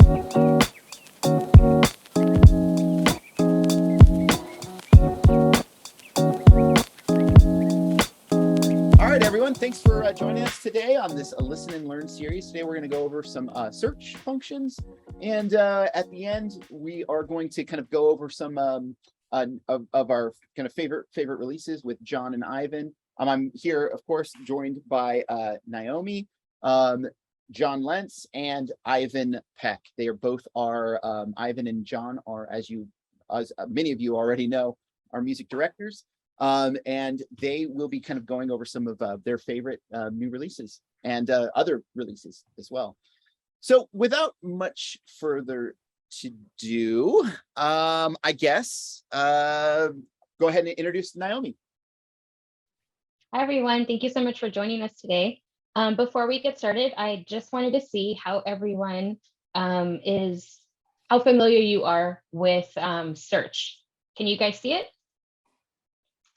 Everyone, thanks for joining us today on this Listen and Learn series. Today we're going to go over some search functions, and at the end we are going to kind of go over some of our kind of favorite releases with John and Ivan. I'm here, of course, joined by Naomi, John Lentz, and Ivan Peck. They are both Ivan and John are, as many of you already know, our music directors. And they will be kind of going over some of their favorite new releases and other releases as well. So without much further to do, I guess, go ahead and introduce Naomi. Hi, everyone. Thank you so much for joining us today. Before we get started, I just wanted to see how everyone how familiar you are with search. Can you guys see it?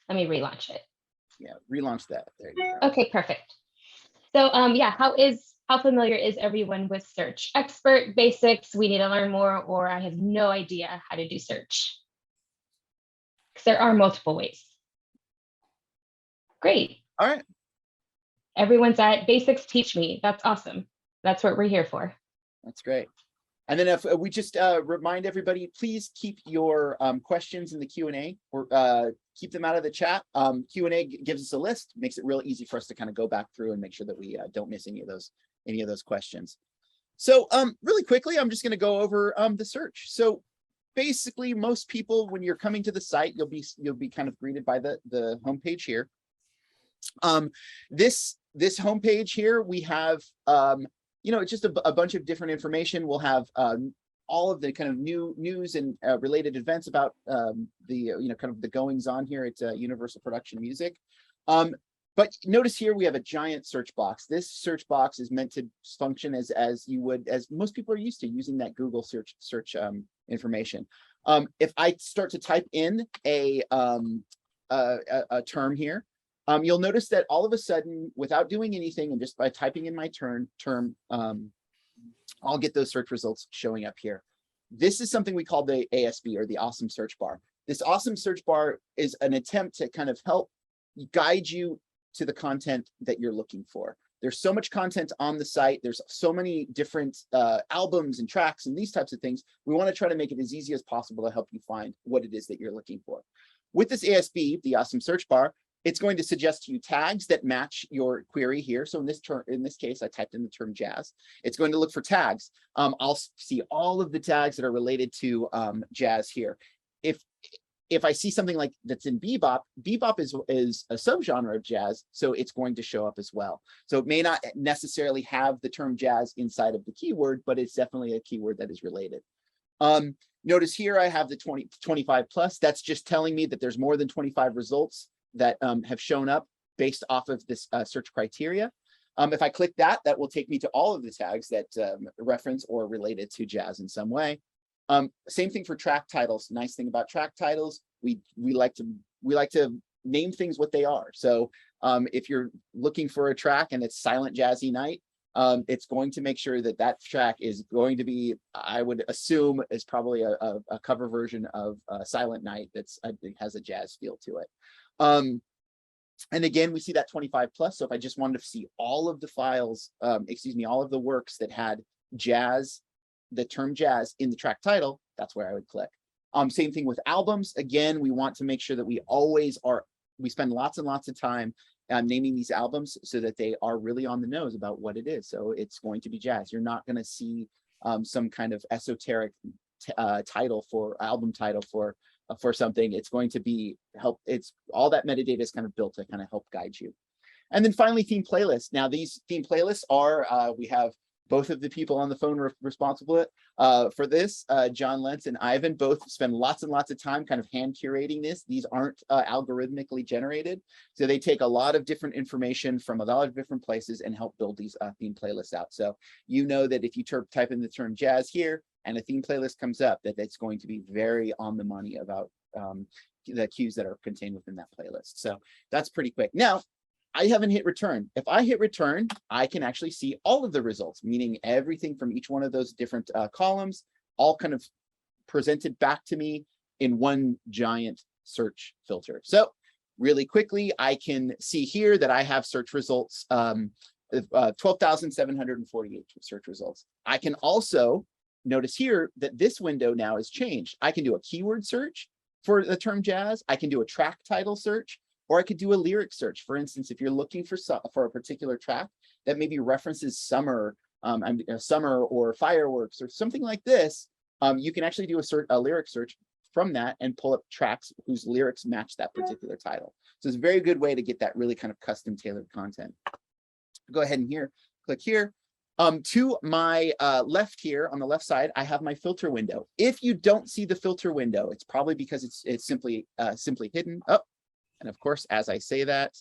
Let me relaunch it. Yeah, relaunch that. There you go. Okay, perfect. So yeah, how familiar is everyone with search? Expert, basics, we need to learn more, or I have no idea how to do search? Because there are multiple ways. Great. All right. Everyone's at basics, teach me. That's awesome. That's what we're here for. That's great. And then if we just remind everybody, please keep your questions in the Q&A, or keep them out of the chat. Q&A gives us a list, makes it real easy for us to kind of go back through and make sure that we don't miss any of those questions. So really quickly, I'm just going to go over the search. So basically, most people, when you're coming to the site, you'll be kind of greeted by the homepage here. This homepage here, we have it's just a bunch of different information. We'll have all of the kind of news and related events about kind of the goings on here at Universal Production Music. But notice here we have a giant search box. This search box is meant to function as most people are used to using that Google search information. If I start to type in a term here, you'll notice that all of a sudden, without doing anything and just by typing in my term, I'll get those search results showing up here. This is something we call the ASB, or the Awesome Search Bar. This Awesome Search Bar is an attempt to kind of help guide you to the content that you're looking for. There's so much content on the site. There's so many different albums and tracks and these types of things. We want to try to make it as easy as possible to help you find what it is that you're looking for. With this ASB, the Awesome Search Bar, it's going to suggest to you tags that match your query here. So in this case, I typed in the term jazz. It's going to look for tags. I'll see all of the tags that are related to jazz here. If I see something like that's in bebop, bebop is a subgenre of jazz, so it's going to show up as well. So it may not necessarily have the term jazz inside of the keyword, but it's definitely a keyword that is related. Notice here I have the 25 plus. That's just telling me that there's more than 25 results that have shown up based off of this search criteria. If I click that will take me to all of the tags that reference or related to jazz in some way. Same thing for track titles. Nice thing about track titles, we like to name things what they are. So if you're looking for a track and it's Silent Jazzy Night, it's going to make sure that track is going to be, I would assume, is probably a cover version of Silent Night that has a jazz feel to it. And again, we see that 25 plus. So if I just wanted to see all of the files, all of the works that had jazz, the term jazz in the track title, that's where I would click. Same thing with albums. Again, we want to make sure that we spend lots and lots of time naming these albums so that they are really on the nose about what it is. So it's going to be jazz. You're not going to see some kind of esoteric album title for something. It's going to be all that metadata is kind of built to kind of help guide you. And then finally, theme playlists. Now these theme playlists are, we have both of the people on the phone responsible for this, John Lentz and Ivan, both spend lots and lots of time kind of hand curating this. These aren't algorithmically generated. So they take a lot of different information from a lot of different places and help build these theme playlists out. So you know that if you type in the term jazz here and a theme playlist comes up, that it's going to be very on the money about the cues that are contained within that playlist. So that's pretty quick. Now, I haven't hit return. If I hit return, I can actually see all of the results, meaning everything from each one of those different columns, all kind of presented back to me in one giant search filter. So really quickly, I can see here that I have search results, 12,748 search results. I can also notice here that this window now has changed. I can do a keyword search for the term jazz. I can do a track title search, or I could do a lyric search. For instance, if you're looking for a particular track that maybe references summer, summer or fireworks or something like this, you can actually do a lyric search from that and pull up tracks whose lyrics match that particular title. So it's a very good way to get that really kind of custom tailored content. Go ahead and click here. To my left here on the left side, I have my filter window. If you don't see the filter window, it's probably because it's simply hidden. Oh, and of course, as I say that,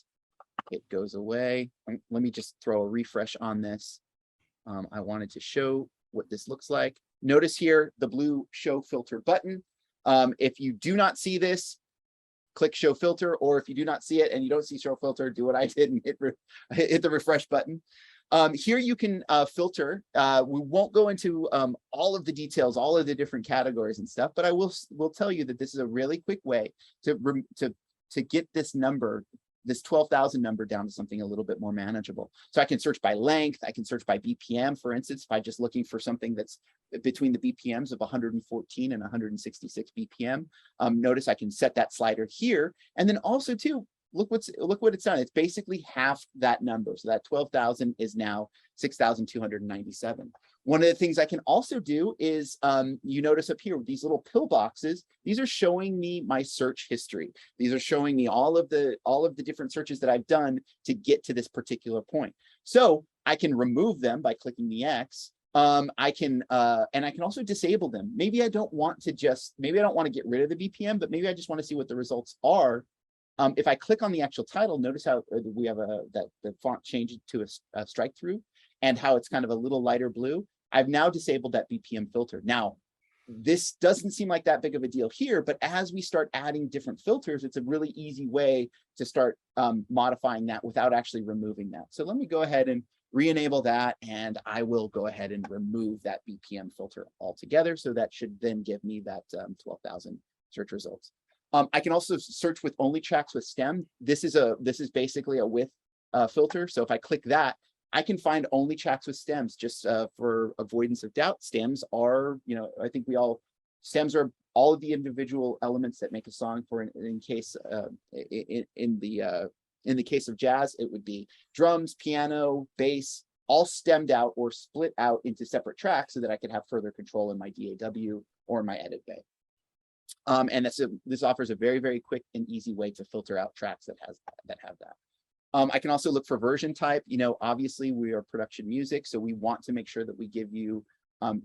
it goes away. Let me just throw a refresh on this. I wanted to show what this looks like. Notice here the blue show filter button. If you do not see this, click show filter, or if you do not see it and you don't see show filter, do what I did and hit the refresh button. Here you can filter. We won't go into all of the details, all of the different categories and stuff, but I will tell you that this is a really quick way to get this number, this 12,000 number, down to something a little bit more manageable. So I can search by length. I can search by BPM, for instance, by just looking for something that's between the BPMs of 114 and 166 BPM. Notice I can set that slider here. And then also too, look what it's done. It's basically half that number. So that 12,000 is now 6,297. One of the things I can also do is, you notice up here, these little pillboxes, these are showing me my search history. These are showing me all of the different searches that I've done to get to this particular point. So I can remove them by clicking the X. And I can also disable them. Maybe I don't want to get rid of the BPM, but maybe I just want to see what the results are. If I click on the actual title, notice how we have that the font changed to a strike through, and how it's kind of a little lighter blue. I've now disabled that BPM filter. Now, this doesn't seem like that big of a deal here, but as we start adding different filters, it's a really easy way to start modifying that without actually removing that. So let me go ahead and re-enable that, and I will go ahead and remove that BPM filter altogether. So that should then give me that 12,000 search results. I can also search with only tracks with stem. This is basically a width filter. So if I click that, I can find only tracks with stems, just for avoidance of doubt. Stems are, I think stems are all of the individual elements that make a song. For in the case of jazz, it would be drums, piano, bass, all stemmed out or split out into separate tracks so that I could have further control in my DAW or my edit bay. And this offers a very, very quick and easy way to filter out tracks that have that. I can also look for version type. Obviously we are production music, so we want to make sure that we give you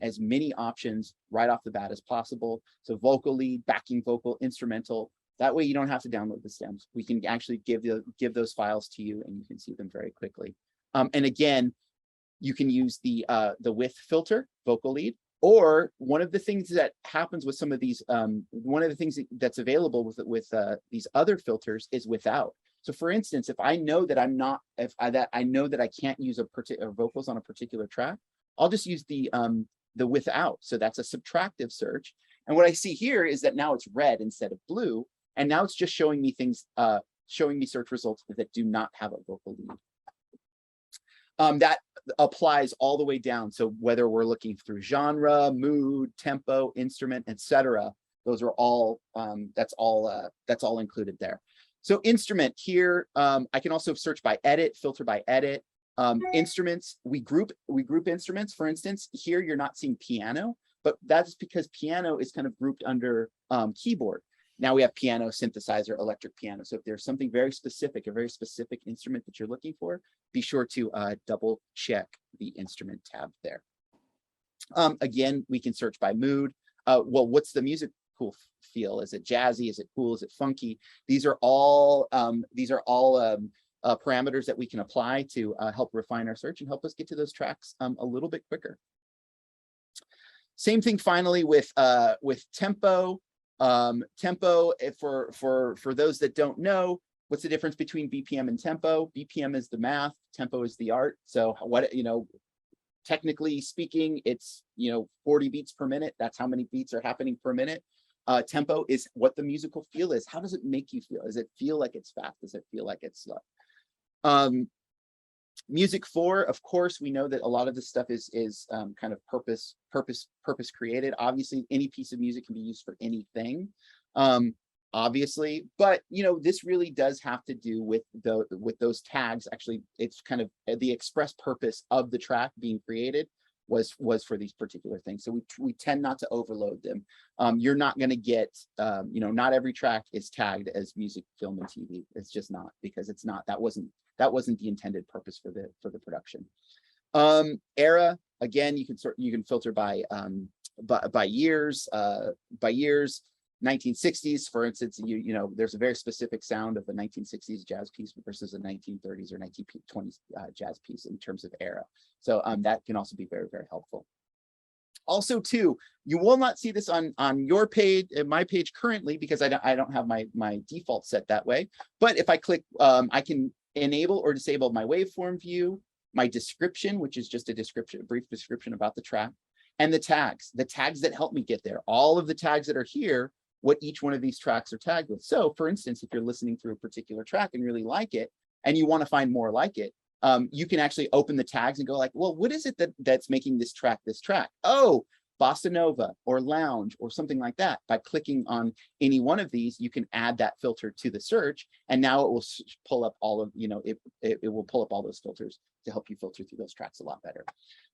as many options right off the bat as possible. So vocal lead, backing vocal, instrumental. That way you don't have to download the stems. We can actually give those files to you, and you can see them very quickly. And again, you can use the width filter, vocal lead. Or one of the things that happens with some of these, one of the things that's available with these other filters is without. So for instance, if I know that I know that I can't use vocals on a particular track, I'll just use the without. So that's a subtractive search. And what I see here is that now it's red instead of blue. And now it's just showing me things, showing me search results that do not have a vocal lead. That applies all the way down. So whether we're looking through genre, mood, tempo, instrument, etc., those are all that's all included there. So instrument here, I can also search by edit, filter by edit. Instruments, we group instruments. For instance, here you're not seeing piano, but that's because piano is kind of grouped under keyboard. Now we have piano, synthesizer, electric piano. So if there's something very specific, a very specific instrument that you're looking for, be sure to double check the instrument tab there. Again, we can search by mood. Well, what's the musical feel? Is it jazzy? Is it cool? Is it funky? These are all parameters that we can apply to help refine our search and help us get to those tracks a little bit quicker. Same thing finally with tempo. Tempo, for those that don't know, What's the difference between BPM and tempo? BPM is the math, tempo is the art. So what, technically speaking, it's, 40 beats per minute. That's how many beats are happening per minute. Tempo is what the musical feel is. How does it make you feel? Does it feel like it's fast? Does it feel like it's slow? Music 4, of course, we know that a lot of this stuff is kind of purpose created. Obviously, any piece of music can be used for anything, obviously, but this really does have to do with those tags. Actually, it's kind of the express purpose of the track being created was for these particular things. So we tend not to overload them. You're not going to get, not every track is tagged as music, film, and TV. It's just not, because it's not. That wasn't the intended purpose for the production. Era, again, you can filter by years. 1960s, for instance, there's a very specific sound of the 1960s jazz piece versus a 1930s or 1920s jazz piece in terms of era. So that can also be very, very helpful. Also, too, you will not see this on your page, my page currently, because I don't have my default set that way. But if I click, I can enable or disable my waveform view, my description, which is just a brief description about the track, and the tags that help me get there. All of the tags that are here, what each one of these tracks are tagged with. So for instance, if you're listening through a particular track and really like it, and you want to find more like it, you can actually open the tags and go like, well, what is it that's making this track this track? Oh, bossa nova or lounge or something like that. By clicking on any one of these, you can add that filter to the search, and now it will pull up all of, it will pull up all those filters to help you filter through those tracks a lot better.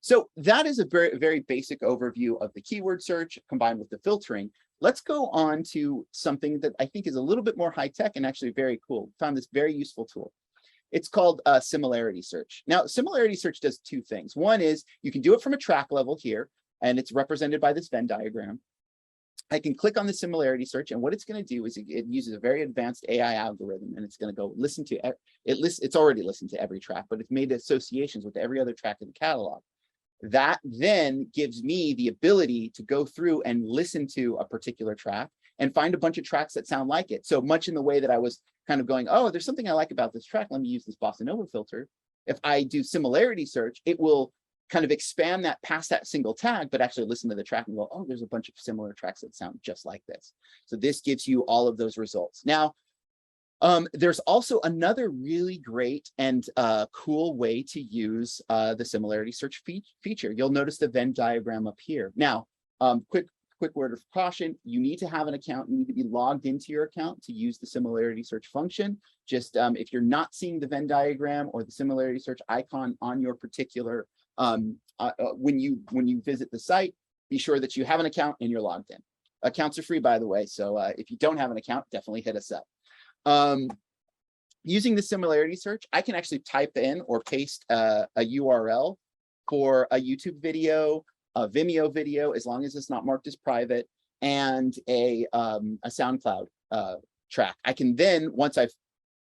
So that is a very, very basic overview of the keyword search combined with the filtering. Let's go on to something that I think is a little bit more high tech and actually very cool. Found this very useful tool. It's called Similarity Search. Now, Similarity Search does two things. One is you can do it from a track level here, and it's represented by this Venn diagram. I can click on the Similarity Search, and what it's going to do is it uses a very advanced AI algorithm, and it's going to go listen to it. It's already listened to every track, but it's made associations with every other track in the catalog. That then gives me the ability to go through and listen to a particular track and find a bunch of tracks that sound like it. So much in the way that I was kind of going, oh, there's something I like about this track. Let me use this bossa nova filter. If I do Similarity Search, it will kind of expand that past that single tag, but actually listen to the track and go, oh, there's a bunch of similar tracks that sound just like this. So this gives you all of those results. Now, there's also another really great and cool way to use the Similarity Search feature. You'll notice the Venn diagram up here. Now, quick word of caution, you need to have an account. You need to be logged into your account to use the Similarity Search function. Just if you're not seeing the Venn diagram or the Similarity Search icon on your particular, when you visit the site, be sure that you have an account and you're logged in. Accounts are free, by the way, so if you don't have an account, definitely hit us up. Using the Similarity Search, I can actually type in or paste a URL for a YouTube video, a Vimeo video, as long as it's not marked as private, and a SoundCloud track. I can then, once I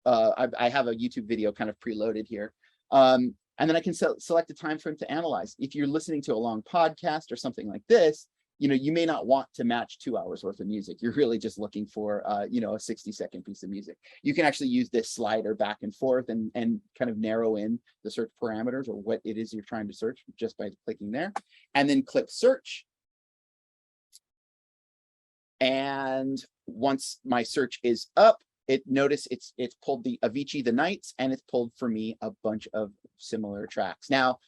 have a YouTube video kind of preloaded here, and then I can select a time frame to analyze. If you're listening to a long podcast or something like this, you may not want to match 2 hours worth of music. You're really just looking for, a 60-second piece of music. You can actually use this slider back and forth and kind of narrow in the search parameters or what it is you're trying to search just by clicking there, and then click search. And once my search is up, notice it's pulled the Avicii The Nights, and it's pulled for me a bunch of similar tracks. Now,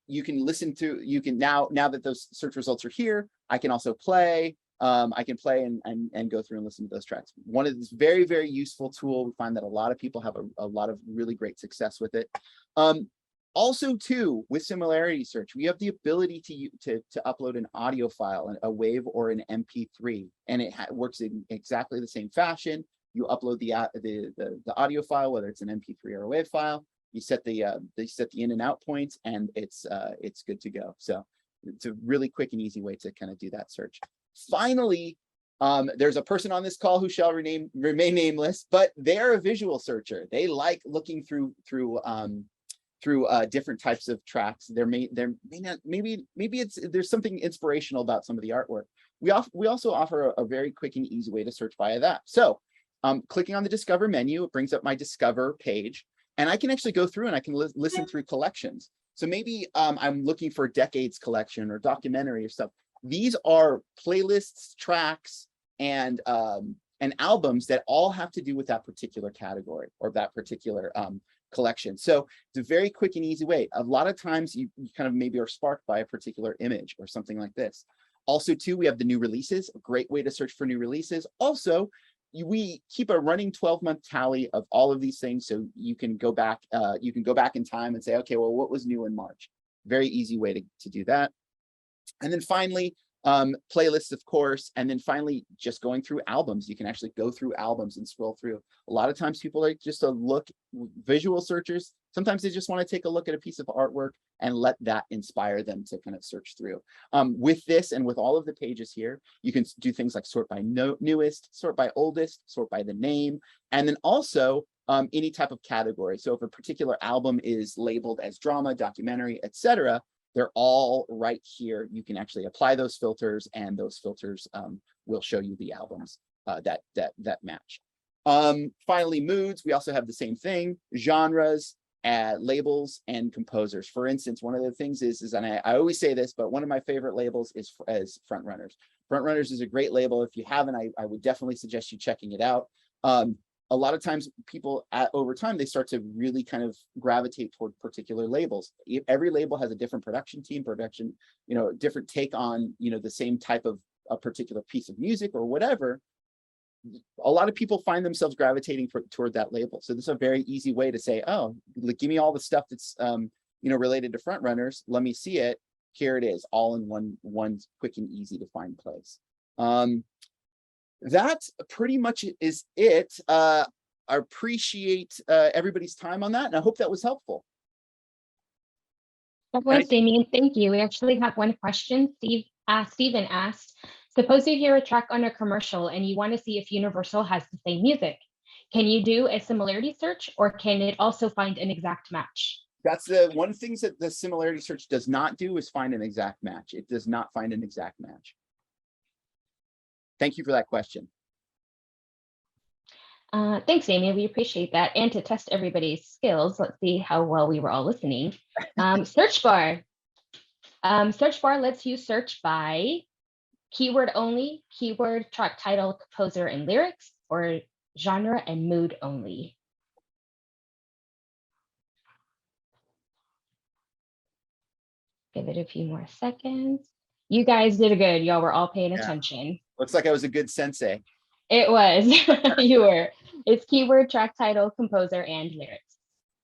you can listen to, now that those search results are here, I can also play. I can play and go through and listen to those tracks. One of this very, very useful tool. We find that a lot of people have a lot of really great success with it. Also, too, with Similarity Search, we have the ability to upload an audio file, a WAV or an MP3, and it works in exactly the same fashion. You upload the audio file, whether it's an MP3 or a WAV file. You set the in and out points, and it's good to go. So it's a really quick and easy way to kind of do that search. Finally, there's a person on this call who shall remain nameless, but they're a visual searcher. They like looking through different types of tracks. There's something inspirational about some of the artwork. We also offer a very quick and easy way to search via that. So Clicking on the Discover menu, it brings up my Discover page, and I can actually go through and I can listen through collections. So maybe I'm looking for a decades collection or documentary or stuff. These are playlists, tracks, and albums that all have to do with that particular category or that particular collection. So it's a very quick and easy way. A lot of times you kind of maybe are sparked by a particular image or something like this. Also, too, we have the new releases, a great way to search for new releases. Also, we keep a running 12-month tally of all of these things, so you can go back in time and say, okay, well, what was new in March? Very easy way to do that. And then finally, playlists, of course, and then finally just going through albums. You can actually go through albums and scroll through. A lot of times people like just to look, visual searchers, sometimes they just want to take a look at a piece of artwork and let that inspire them to kind of search through. With this and with all of the pages here, you can do things like sort by newest, sort by oldest, sort by the name, and then also any type of category. So if a particular album is labeled as drama, documentary, etc., they're all right here. You can actually apply those filters, and those filters will show you the albums that match. Finally, moods. We also have the same thing: genres, labels, and composers. For instance, one of the things is and I always say this, but one of my favorite labels is Frontrunners. Frontrunners is a great label. If you haven't, I would definitely suggest you checking it out. A lot of times people over time, they start to really kind of gravitate toward particular labels. Every label has a different production team, different take on, the same type of a particular piece of music or whatever. A lot of people find themselves gravitating toward that label. So this is a very easy way to say, oh, give me all the stuff that's, related to Frontrunners. Let me see it. Here it is, all in one quick and easy to find place. That pretty much is it. I appreciate everybody's time on that, and I hope that was helpful. That was, Damien. Thank you. We actually have one question. Steven asked, suppose you hear a track on a commercial and you want to see if Universal has the same music. Can you do a similarity search, or can it also find an exact match? That's the one thing that the similarity search does not do, is find an exact match. It does not find an exact match. Thank you for that question. Thanks, Amy. We appreciate that. And to test everybody's skills, let's see how well we were all listening. Search bar. Search bar lets you search by keyword only, keyword, track title, composer, and lyrics, or genre and mood only. Give it a few more seconds. You guys did good. Y'all were all paying attention. Looks like I was a good sensei. It was. You were. It's keyword, track title, composer, and lyrics.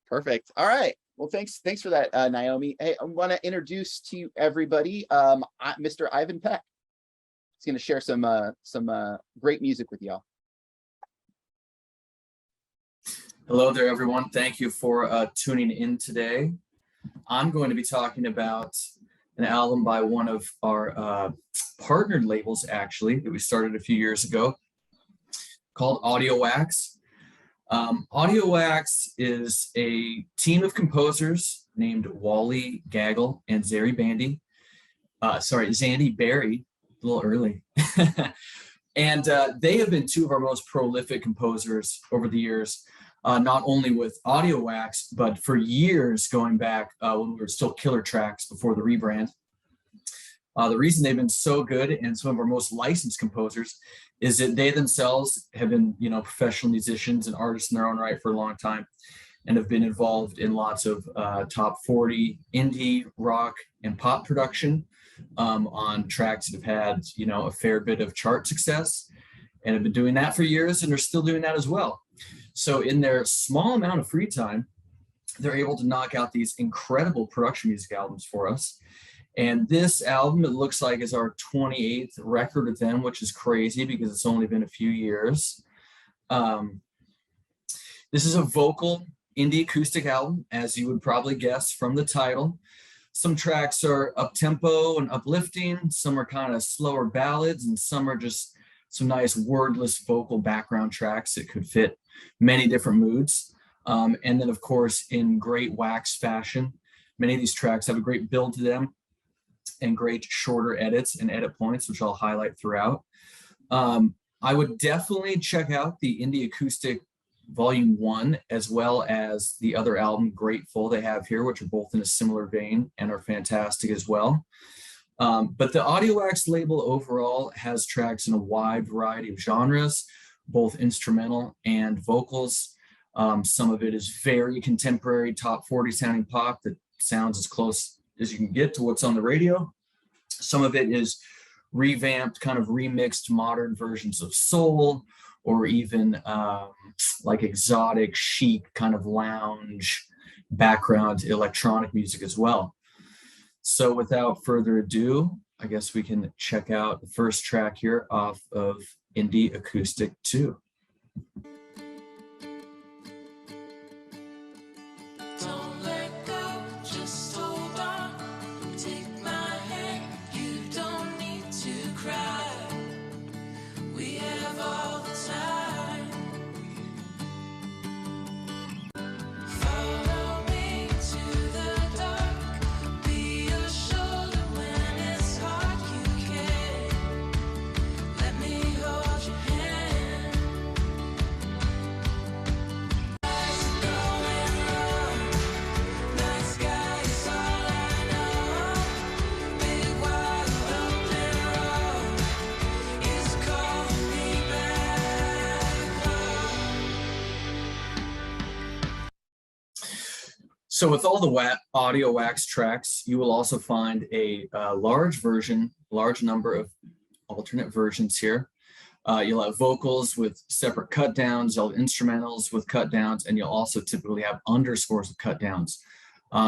Perfect. All right. Well, thanks for that, Naomi. Hey, I want to introduce to everybody Mr. Ivan Peck. He's going to share some great music with y'all. Hello there, everyone. Thank you for tuning in today. I'm going to be talking about an album by one of our partnered labels, actually, that we started a few years ago, called Audio Wax. Audio Wax is a team of composers named Wally Gaggle and Zandy Barry, a little early. And they have been two of our most prolific composers over the years, not only with Audio Wax, but for years going back when we were still Killer Tracks before the rebrand. The reason they've been so good and some of our most licensed composers is that they themselves have been, professional musicians and artists in their own right for a long time, and have been involved in lots of top 40 indie, rock, and pop production on tracks that have had, a fair bit of chart success, and have been doing that for years, and are still doing that as well. So in their small amount of free time, they're able to knock out these incredible production music albums for us. And this album, it looks like, is our 28th record with them, which is crazy because it's only been a few years. This is a vocal indie acoustic album, as you would probably guess from the title. Some tracks are up-tempo and uplifting. Some are kind of slower ballads, and some are just some nice wordless vocal background tracks that could fit many different moods. And then, of course, in great Wax fashion, many of these tracks have a great build to them and great shorter edits and edit points, which I'll highlight throughout. I would definitely check out the Indie Acoustic Volume 1, as well as the other album, Grateful, they have here, which are both in a similar vein and are fantastic as well. But the AudioWax label overall has tracks in a wide variety of genres, both instrumental and vocals. Some of it is very contemporary, top 40 sounding pop that sounds as close as you can get to what's on the radio. Some of it is revamped, kind of remixed modern versions of soul, or even like exotic, chic, kind of lounge background electronic music as well. So without further ado, I guess we can check out the first track here off of Indie Acoustic 2. Don't let go, just hold on. Take my hand, you don't need to cry. We have all the time. Follow me to the dark. Be your shoulder when it's hard, you can. Let me hold your hand. Eyes are going wrong. Night sky is all I know. Big wide open road is calling me back home. So with all the AudioWax tracks, you will also find a large number of alternate versions here. You'll have vocals with separate cut downs, you'll have instrumentals with cut downs, and you'll also typically have underscores with cut downs.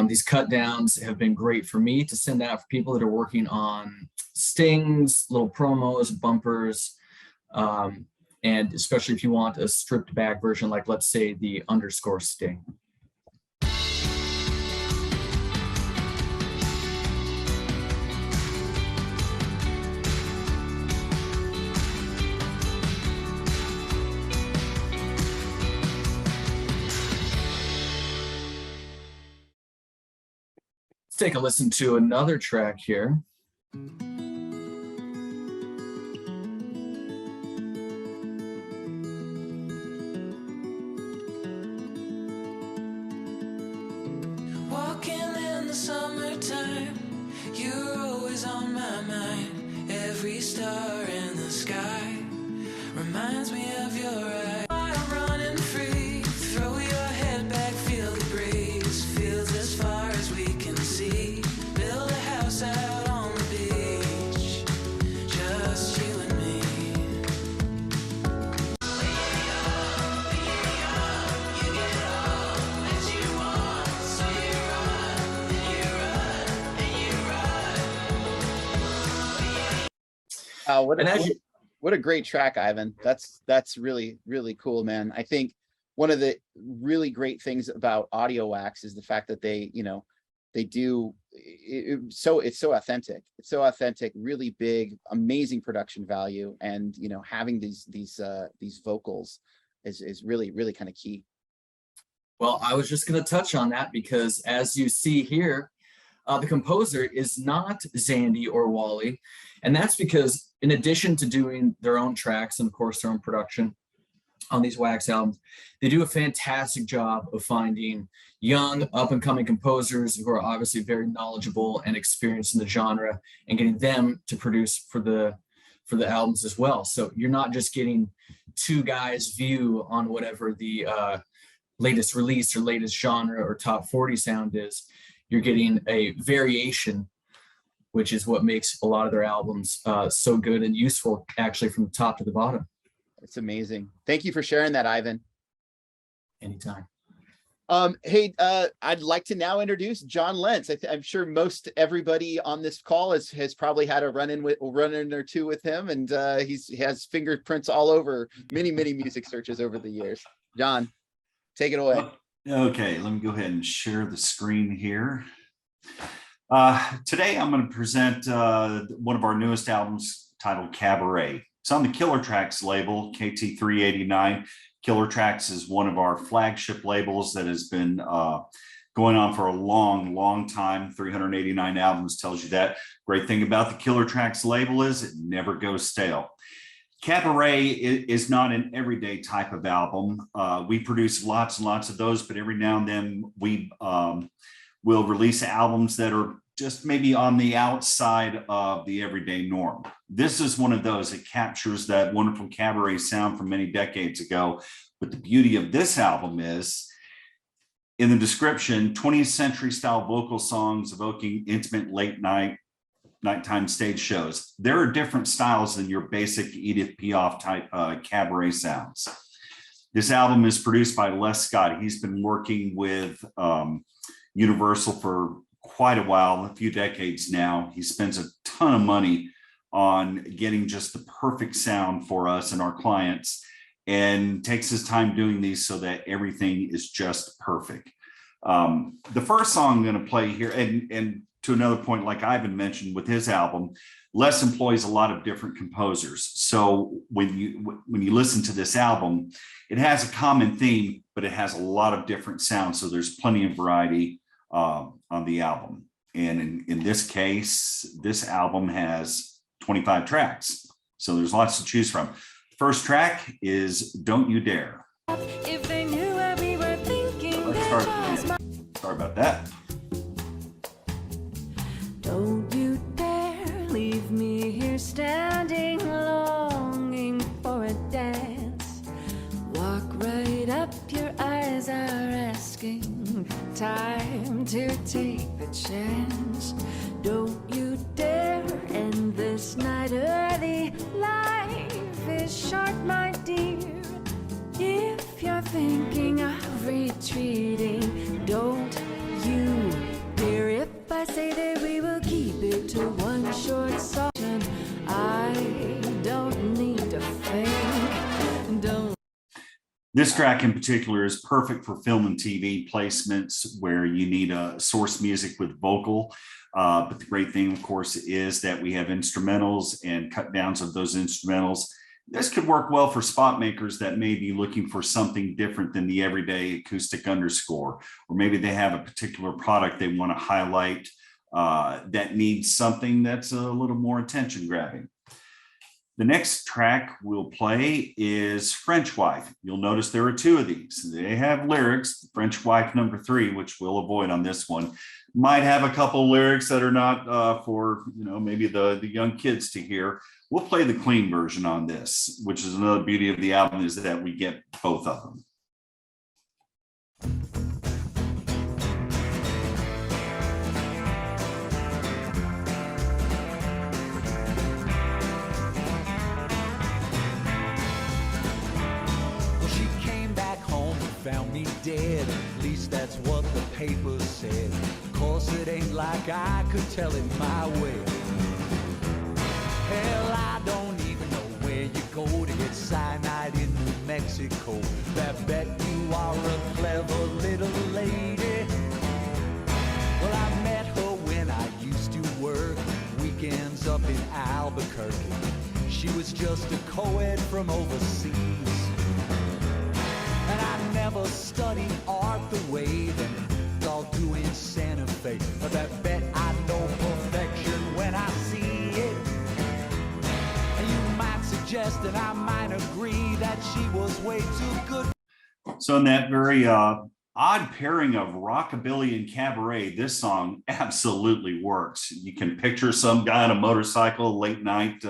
These cut downs have been great for me to send out for people that are working on stings, little promos, bumpers, and especially if you want a stripped back version, like let's say the underscore sting. Take a listen to another track here. Walking in the summertime, you're always on my mind. Every star in the sky reminds me of your eyes. I'm running free, throw your head back, feel the breeze. Feels as far as we can see. Build a house out on the beach, just you and me. You get all that you want, so you run, and you run, and you run. What And as what a great track, Ivan. That's really, really cool, man. I think one of the really great things about AudioWax is the fact that they, they do it's so authentic. It's so authentic, really big, amazing production value, and having these vocals is really, really kind of key. Well, I was just going to touch on that because as you see here, the composer is not Zandy or Wally. And that's because in addition to doing their own tracks and of course their own production on these Wax albums, they do a fantastic job of finding young up and coming composers who are obviously very knowledgeable and experienced in the genre and getting them to produce for the albums as well. So you're not just getting two guys' view on whatever the latest release or latest genre or top 40 sound is. You're getting a variation, which is what makes a lot of their albums so good and useful, actually, from the top to the bottom. It's amazing. Thank you for sharing that, Ivan. Anytime. Hey, I'd like to now introduce John Lentz. I'm sure most everybody on this call has probably had a run-in or two with him, and he has fingerprints all over many music searches over the years. John, take it away. Okay, let me go ahead and share the screen here. Today I'm going to present one of our newest albums titled Cabaret. It's on the Killer Tracks label, KT389. Killer Tracks is one of our flagship labels that has been going on for a long time. 389 albums tells you that. Great thing about the Killer Tracks label is it never goes stale. Cabaret is not an everyday type of album. We produce lots and lots of those, but every now and then we will release albums that are just maybe on the outside of the everyday norm. This is one of those that captures that wonderful cabaret sound from many decades ago. But the beauty of this album is, in the description, 20th century style vocal songs evoking intimate nighttime stage shows. There are different styles than your basic Edith Piaf type cabaret sounds. This album is produced by Les Scott. He's been working with Universal for quite a while, a few decades now. He spends a ton of money on getting just the perfect sound for us and our clients, and takes his time doing these so that everything is just perfect. The first song I'm going to play here, and to another point, like Ivan mentioned with his album, Les employs a lot of different composers. So when you listen to this album, it has a common theme, but it has a lot of different sounds. So there's plenty of variety on the album. And in this case, this album has 25 tracks. So there's lots to choose from. First track is Don't You Dare. If they knew what we were thinking, Sorry about that. don't you dare leave me here standing, longing for a dance. Walk right up, your eyes are asking, time to take the chance. Don't you dare end this night early, life is short, my dear. If you're thinking of retreating, don't you dare. If I say that we will keep it to one short session, I don't need to think. Don't. This track in particular is perfect for film and TV placements where you need a source music with vocal. But the great thing, of course, is that we have instrumentals and cut downs of those instrumentals. This could work well for spot makers that may be looking for something different than the everyday acoustic underscore, or maybe they have a particular product they want to highlight that needs something that's a little more attention grabbing. The next track we'll play is French Wife. You'll notice there are two of these. They have lyrics. French Wife number 3, which we'll avoid on this one, might have a couple lyrics that are not for, maybe the young kids to hear. We'll play the clean version on this, which is another beauty of the album, is that we get both of them. Well, she came back home and found me dead. At least that's what the paper said. Of course, it ain't like I could tell it my way. Hell, I don't even know where you go to get cyanide in New Mexico. I bet you are a clever little lady. Well, I met her when I used to work weekends up in Albuquerque. She was just a co-ed from overseas. And I never studied art the way that y'all do in Santa Fe. But I bet I know perfection when I see it. Suggest that I might agree that she was way too good. So in that very odd pairing of rockabilly and cabaret, this song absolutely works. You can picture some guy on a motorcycle late night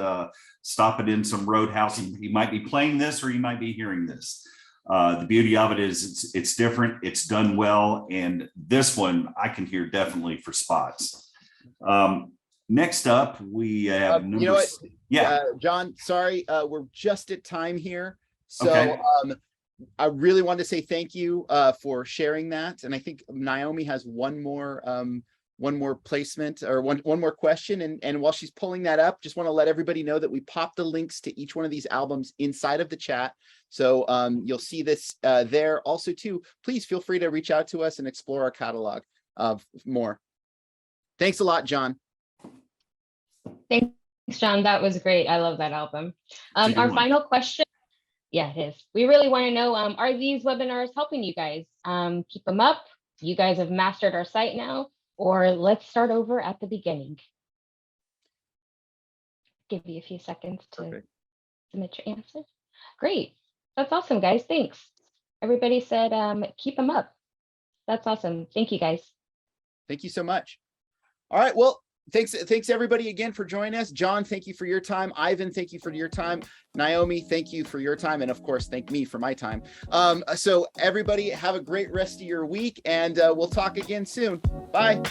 stopping in some roadhouse, and he might be playing this or he might be hearing this. The beauty of it is it's different, it's done well, and this one I can hear definitely for spots. Next up, we have you know what? Yeah, John, sorry, we're just at time here. So Okay. I really want to say thank you for sharing that. And I think Naomi has one more placement, or one more question. And while she's pulling that up, just want to let everybody know that we popped the links to each one of these albums inside of the chat. So you'll see this there. Also, too, please feel free to reach out to us and explore our catalog more. Thanks a lot, John. Thanks, John. That was great. I love that album. Our final question. Yeah, it is. We really want to know, are these webinars helping you guys? Keep them up. You guys have mastered our site now, or let's start over at the beginning. Give you a few seconds to. Perfect. submit your answer. Great. That's awesome, guys. Thanks. Everybody said keep them up. That's awesome. Thank you, guys. Thank you so much. All right. Well, thanks everybody again for joining us. John, thank you for your time. Ivan, thank you for your time. Naomi, thank you for your time. And of course, thank me for my time. So everybody have a great rest of your week, and we'll talk again soon. Bye.